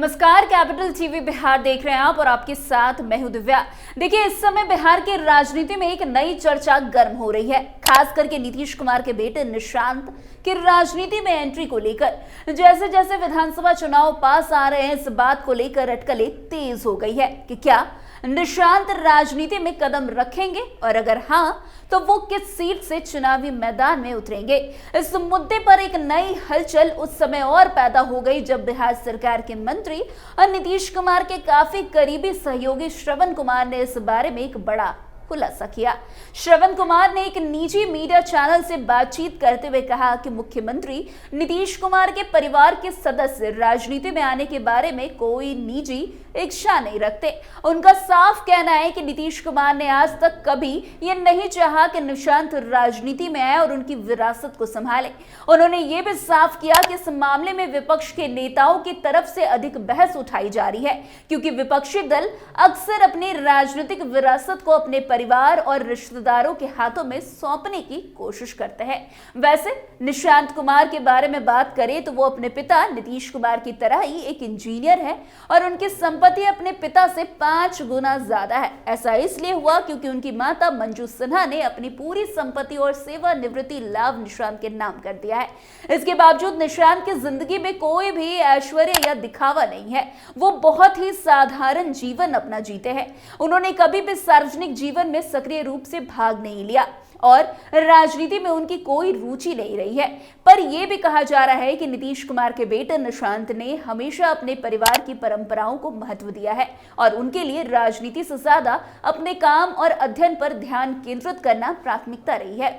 नमस्कार, capital TV Bihar देख रहे हैं आप और आपके साथ मैं हूं दिव्या। देखिए, इस समय बिहार की राजनीति में एक नई चर्चा गर्म हो रही है, खास करके नीतीश कुमार के बेटे निशांत की राजनीति में एंट्री को लेकर। जैसे जैसे विधानसभा चुनाव पास आ रहे हैं, इस बात को लेकर अटकलें तेज हो गई है कि क्या निशांत राजनीति में कदम रखेंगे और अगर हाँ तो वो किस सीट से चुनावी मैदान में उतरेंगे। इस मुद्दे पर एक नई हलचल उस समय और पैदा हो गई जब बिहार सरकार के मंत्री और नीतीश कुमार के काफी करीबी सहयोगी श्रवण कुमार ने इस बारे में एक बड़ा खुलासा किया। श्रवण कुमार ने एक निजी मीडिया चैनल से बातचीत करते हुए कहा कि मुख्यमंत्री नीतीश कुमार के परिवार के सदस्य राजनीति में आने के बारे में कोई निजी इच्छा नहीं रखते। उनका साफ कहना है कि नीतीश कुमार ने आज तक कभी ये नहीं चाहा कि निशांत राजनीति में आए और उनकी विरासत को संभाले। उन्होंने ये भी साफ किया कि इस मामले में विपक्ष के नेताओं की तरफ से अधिक बहस उठाई जा रही है, क्योंकि विपक्षी दल अक्सर अपनी राजनीतिक विरासत को अपने परिवार और रिश्तेदारों के हाथों में सौंपने की कोशिश करते हैं। वैसे निशांत कुमार के बारे में बात करें तो वो अपने पिता नीतीश कुमार की तरह ही एक इंजीनियर है और उनकी संपत्ति अपने पिता से 5 गुना ज्यादा है। ऐसा इसलिए हुआ क्योंकि उनकी माता मंजू सिन्हा ने अपनी पूरी संपत्ति और सेवानिवृत्ति लाभ निशांत के नाम कर दिया है। इसके बावजूद निशांत की जिंदगी में कोई भी ऐश्वर्य या दिखावा नहीं है। वो बहुत ही साधारण जीवन अपना जीते हैं। उन्होंने कभी भी सार्वजनिक जीवन में सक्रिय रूप से भाग नहीं लिया और राजनीति में उनकी कोई रुचि नहीं रही है। पर यह भी कहा जा रहा है कि नीतीश कुमार के बेटे निशांत ने हमेशा अपने परिवार की परंपराओं को महत्व दिया है और उनके लिए राजनीति से ज्यादा अपने काम और अध्ययन पर ध्यान केंद्रित करना प्राथमिकता रही है।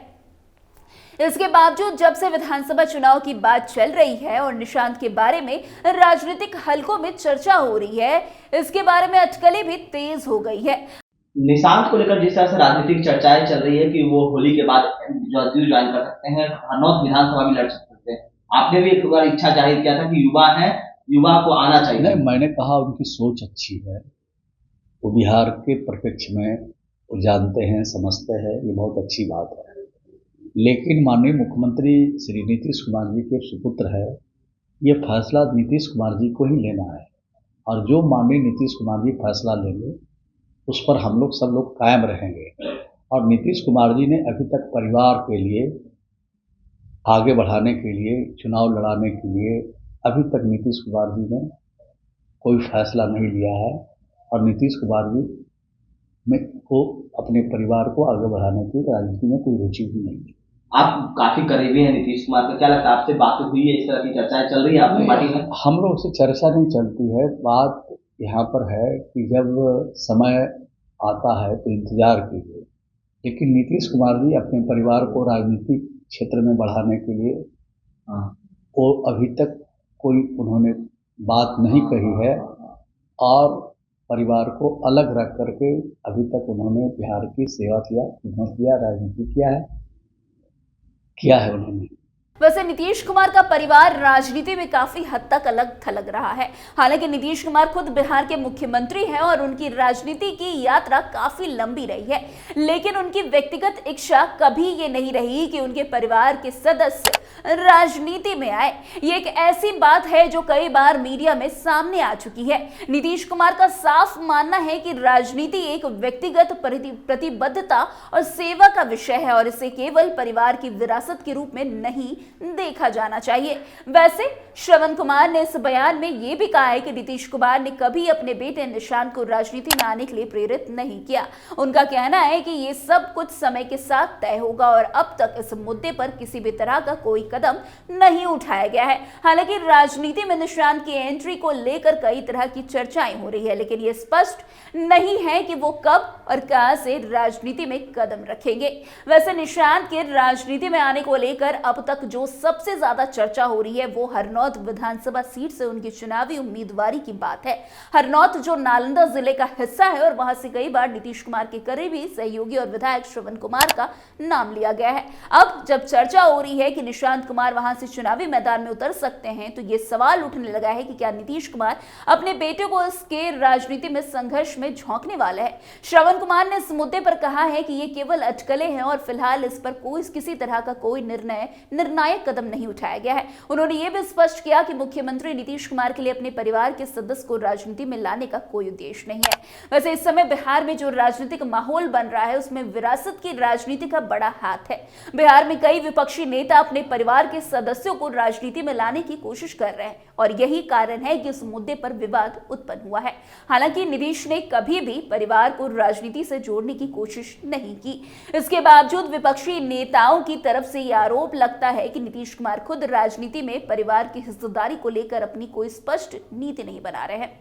इसके बावजूद जब से विधानसभा चुनाव की बात चल रही है और निशांत के बारे में राजनीतिक हलकों में चर्चा हो रही है, इसके बारे में अटकलें भी तेज हो गई है। निशांत को लेकर जिस तरह से राजनीतिक चर्चाएं चल रही है कि वो होली के बाद जदयू ज्वाइन कर सकते हैं, हरनौत विधानसभा में लड़ सकते हैं। आपने भी एक बार इच्छा जाहिर किया था कि युवा है, युवा को आना चाहिए। नहीं, मैंने कहा उनकी सोच अच्छी है, वो बिहार के परिप्रेक्ष्य में वो जानते हैं, समझते हैं, ये बहुत अच्छी बात है। लेकिन माननीय मुख्यमंत्री श्री नीतीश कुमार जी के सुपुत्र है, ये फैसला नीतीश कुमार जी को ही लेना है और जो माननीय नीतीश कुमार जी फैसला लेंगे उस पर हम लोग सब लोग कायम रहेंगे। और नीतीश कुमार जी ने अभी तक परिवार के लिए आगे बढ़ाने के लिए, चुनाव लड़ाने के लिए अभी तक नीतीश कुमार जी ने कोई फैसला नहीं लिया है और नीतीश कुमार जी में को अपने परिवार को आगे बढ़ाने की राजनीति में कोई रुचि भी नहीं है। आप काफी करीबी हैं नीतीश कुमार के, क्या लगता है आपसे बात हुई है, इस तरह की चर्चाएं चल रही है आपकी पार्टी में? हम लोग से चर्चा नहीं चलती है, बात यहाँ पर है कि जब समय आता है तो इंतजार कीजिए। लेकिन नीतीश कुमार जी अपने परिवार को राजनीतिक क्षेत्र में बढ़ाने के लिए वो अभी तक कोई उन्होंने बात नहीं कही है और परिवार को अलग रख करके अभी तक उन्होंने बिहार की सेवा किया, खिदमत किया, राजनीति किया है उन्होंने। वैसे नीतीश कुमार का परिवार राजनीति में काफी हद तक अलग थलग रहा है। हालांकि नीतीश कुमार खुद बिहार के मुख्यमंत्री हैं और उनकी राजनीति की यात्रा काफी लंबी रही है, लेकिन उनकी व्यक्तिगत इच्छा कभी ये नहीं रही कि उनके परिवार के सदस्य राजनीति में आए। ये एक ऐसी बात है जो कई बार मीडिया में सामने आ चुकी है। नीतीश कुमार का साफ मानना है कि राजनीति एक व्यक्तिगत प्रतिबद्धता और सेवा का विषय है और इसे केवल परिवार की विरासत के रूप में नहीं देखा जाना चाहिए। वैसे श्रवण कुमार ने इस बयान में यह भी कहा है कि नीतीश कुमार ने कभी अपने बेटे निशांत को राजनीति में आने के लिए प्रेरित नहीं किया। उनका कहना है कि ये सब कुछ समय के साथ तय होगा और अब तक इस मुद्दे पर किसी भी तरह का कोई कदम नहीं उठाया गया है। हालांकि राजनीति में निशांत की एंट्री को लेकर कई तरह की चर्चाएं हो रही है, लेकिन ये स्पष्ट नहीं है कि वो कब और कहां से राजनीति में कदम रखेंगे। वैसे निशांत के राजनीति में आने को लेकर अब तक जो सबसे ज्यादा चर्चा हो रही है वो हरनौत विधानसभा सीट से उनकी चुनावी उम्मीदवारी की बात है। हरनौत जो नालंदा जिले का हिस्सा है और वहां से कई बार नीतीश कुमार के करीबी सहयोगी और विधायक श्रवण कुमार का नाम लिया गया है। अब जब चर्चा हो रही है कि निशांत कुमार वहां से चुनावी मैदान में उतर सकते हैं, तो ये सवाल उठने लगा है कि क्या नीतीश कुमार अपने बेटे को इसके राजनीति में संघर्ष में झोंकने वाले हैं। श्रवण कुमार ने इस मुद्दे पर कहा है कि ये केवल अटकलें हैं और फिलहाल इस पर किसी तरह का कोई निर्णय निर्णायक कदम नहीं उठाया गया है। उन्होंने ये भी स्पष्ट किया कि मुख्यमंत्री नीतीश कुमार के लिए अपने परिवार के सदस्य को राजनीति में लाने का कोई उद्देश्य नहीं है। वैसे इस समय बिहार में जो राजनीतिक माहौल बन रहा है उसमें विरासत की राजनीति का बड़ा हाथ है। बिहार में कई विपक्षी नेता अपने परिवार के सदस्यों को राजनीति में लाने की कोशिश कर रहे हैं और यही कारण है कि इस मुद्दे पर विवाद उत्पन्न हुआ है। हालांकि नीतीश ने कभी भी परिवार को राजनीति से जोड़ने की कोशिश नहीं की। इसके बावजूद विपक्षी नेताओं की तरफ से यह आरोप लगता है कि नीतीश कुमार खुद राजनीति में परिवार की हिस्सेदारी को लेकर अपनी कोई स्पष्ट नीति नहीं बना रहे हैं।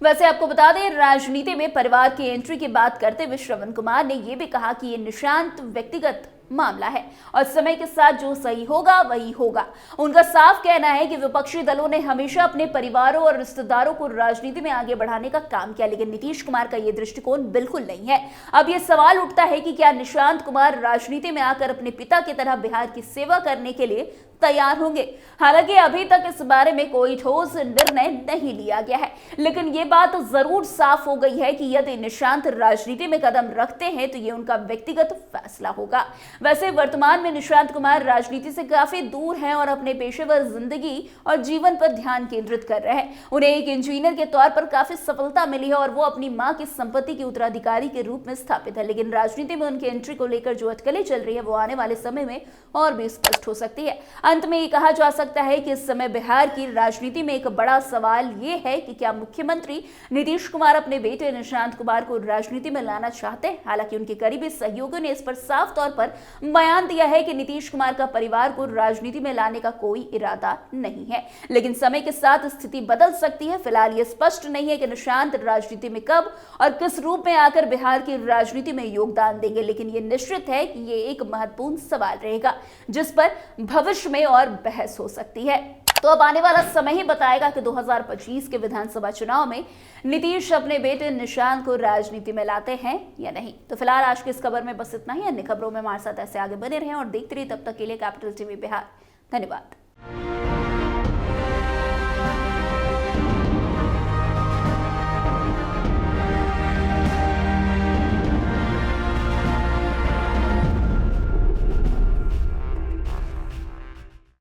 वैसे आपको बता दें, राजनीति में परिवार की एंट्री की बात करते हुए श्रवण कुमार ने यह भी कहा कि यह निशांत व्यक्तिगत मामला है और समय के साथ जो सही होगा वही होगा। उनका साफ कहना है कि विपक्षी दलों ने हमेशा अपने परिवारों और रिश्तेदारों को राजनीति में आगे बढ़ाने का काम किया, लेकिन नीतीश कुमार का यह दृष्टिकोण बिल्कुल नहीं है। अब यह सवाल उठता है कि क्या निशांत कुमार राजनीति में आकर अपने पिता की तरह बिहार की सेवा करने के लिए तैयार होंगे। हालांकि अभी तक इस बारे में कोई ठोस निर्णय नहीं लिया गया है, लेकिन ये बात जरूर साफ हो गई है कि यदि निशांत राजनीति में कदम रखते हैं तो ये उनका व्यक्तिगत फैसला होगा। वैसे वर्तमान में निशांत कुमार राजनीति से काफी दूर हैं और अपने पेशेवर जिंदगी और जीवन पर ध्यान केंद्रित कर रहे हैं। उन्हें एक इंजीनियर के तौर पर काफी सफलता मिली है और वो अपनी मां की संपत्ति के उत्तराधिकारी के रूप में स्थापित है, लेकिन राजनीति में उनकी एंट्री को लेकर जो अटकलें चल रही है वो आने वाले समय में और भी स्पष्ट हो सकती है। अंत में ये कहा जा सकता है कि इस समय बिहार की राजनीति में एक बड़ा सवाल ये है कि क्या मुख्यमंत्री नीतीश कुमार अपने बेटे निशांत कुमार को राजनीति में लाना चाहते हैं। हालांकि उनके करीबी सहयोगियों ने इस पर साफ तौर पर बयान दिया है कि नीतीश कुमार का परिवार को राजनीति में लाने का कोई इरादा नहीं है, लेकिन समय के साथ स्थिति बदल सकती है। फिलहाल ये स्पष्ट नहीं है कि निशांत राजनीति में कब और किस रूप में आकर बिहार की राजनीति में योगदान देंगे, लेकिन ये निश्चित है कि ये एक महत्वपूर्ण सवाल रहेगा जिस पर भविष्य में और बहस हो सकती है। तो अब आने वाला समय ही बताएगा कि 2025 के विधानसभा चुनाव में नीतीश अपने बेटे निशांत को राजनीति में लाते हैं या नहीं। तो फिलहाल आज की इस खबर में बस इतना ही। अन्य खबरों में हमारे साथ ऐसे आगे बने रहें और देखते रहिए। तब तक के लिए कैपिटल टीवी बिहार। धन्यवाद।